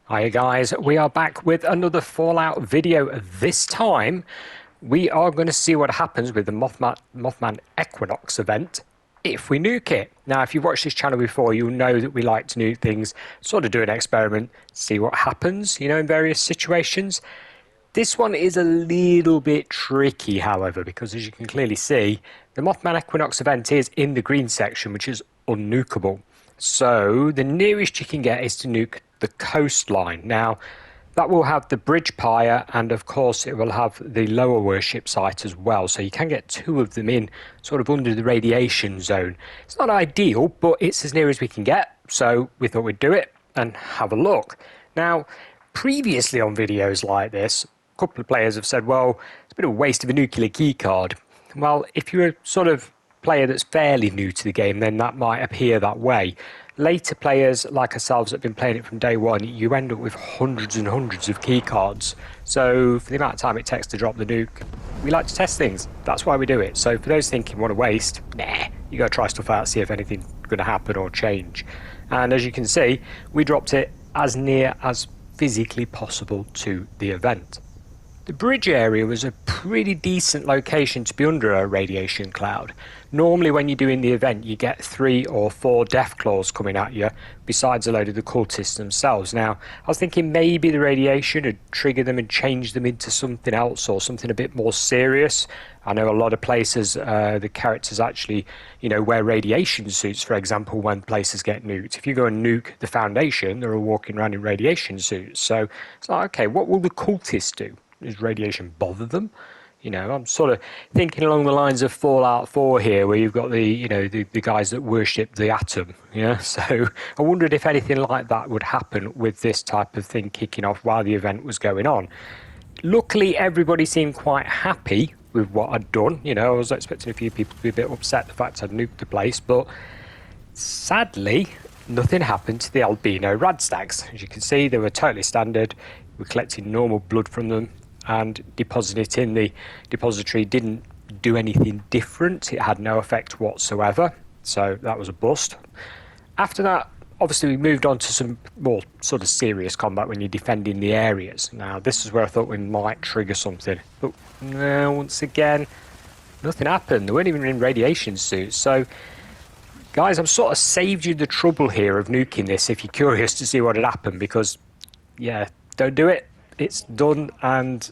Hi guys, we are back with another Fallout video. This time, we are going to see what happens with the Mothman Equinox event if we nuke it. Now, if you've watched this channel before, you'll know that we like to nuke things, sort of do an experiment, see what happens, in various situations. This one is a little bit tricky, however, because as you can clearly see, the Mothman Equinox event is in the green section, which is unnukeable. So the nearest you can get is to nuke the coastline. Now, that will have the bridge pyre, and of course it will have the lower worship site as well. So you can get two of them in sort of under the radiation zone. It's not ideal, but it's as near as we can get. So we thought we'd do it and have a look. Now, previously on videos like this, a couple of players have said, well, it's a bit of a waste of a nuclear keycard. Well, if you're a sort of player that's fairly new to the game, then that might appear that way. Later players like ourselves that have been playing it from day one, you end up with hundreds and hundreds of keycards. So for the amount of time it takes to drop the nuke, we like to test things. That's why we do it. So for those thinking what a waste, nah, you got to try stuff out, see if anything's going to happen or change. And as you can see, we dropped it as near as physically possible to the event. The bridge area was a pretty decent location to be under a radiation cloud. Normally when you're doing the event you get 3 or 4 death claws coming at you, besides a load of the cultists themselves. Now, I was thinking maybe the radiation had triggered them and changed them into something else or something a bit more serious. I know a lot of places, the characters actually, wear radiation suits, for example, when places get nuked. If you go and nuke the Foundation, they're all walking around in radiation suits. So it's like, okay, what will the cultists do? Does radiation bother them? I'm sort of thinking along the lines of Fallout 4 here, where you've got the guys that worship the atom. Yeah, so I wondered if anything like that would happen with this type of thing kicking off while the event was going on. Luckily, everybody seemed quite happy with what I'd done. I was expecting a few people to be a bit upset the fact I'd nuked the place, but sadly, nothing happened to the albino radstags. As you can see, they were totally standard. We're collecting normal blood from them, and depositing it in the depository didn't do anything different. It had no effect whatsoever, so that was a bust. After that, obviously we moved on to some more sort of serious combat when you're defending the areas. Now, this is where I thought we might trigger something, but no, once again, nothing happened. They weren't even in radiation suits. So guys, I've sort of saved you the trouble here of nuking this if you're curious to see what had happened, because yeah, don't do it. It's done and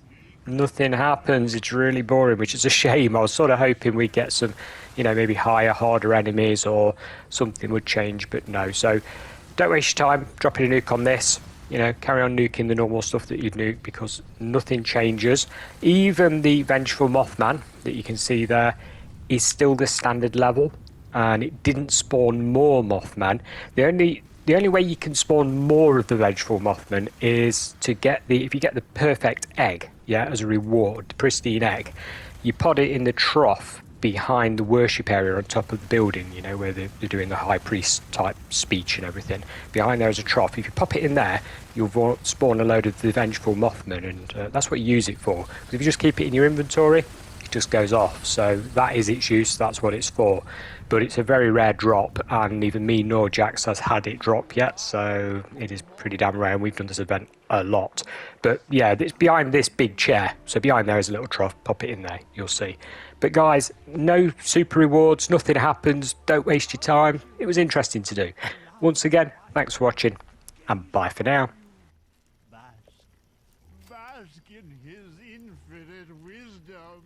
nothing happens. It's really boring, which is a shame. I was sort of hoping we'd get some, maybe higher, harder enemies or something would change, but no. So don't waste your time dropping a nuke on this. Carry on nuking the normal stuff that you'd nuke, because nothing changes. Even the Vengeful Mothman that you can see there is still the standard level, and it didn't spawn more Mothman. The only way you can spawn more of the Vengeful Mothman is to get if you get the perfect egg, as a reward, the pristine egg, you pod it in the trough behind the worship area on top of the building, where they're doing the high priest type speech and everything. Behind there is a trough. If you pop it in there, you'll spawn a load of the Vengeful Mothman, and that's what you use it for. But if you just keep it in your inventory, it just goes off. So that is its use, that's what it's for. But it's a very rare drop, and neither me nor Jax has had it drop yet, so it is pretty damn rare, and we've done this event a lot. But yeah, it's behind this big chair, so behind there is a little trough. Pop it in there, you'll see. But guys, no super rewards, nothing happens, don't waste your time. It was interesting to do. Once again, thanks for watching, and bye for now. Bask in his infinite wisdom.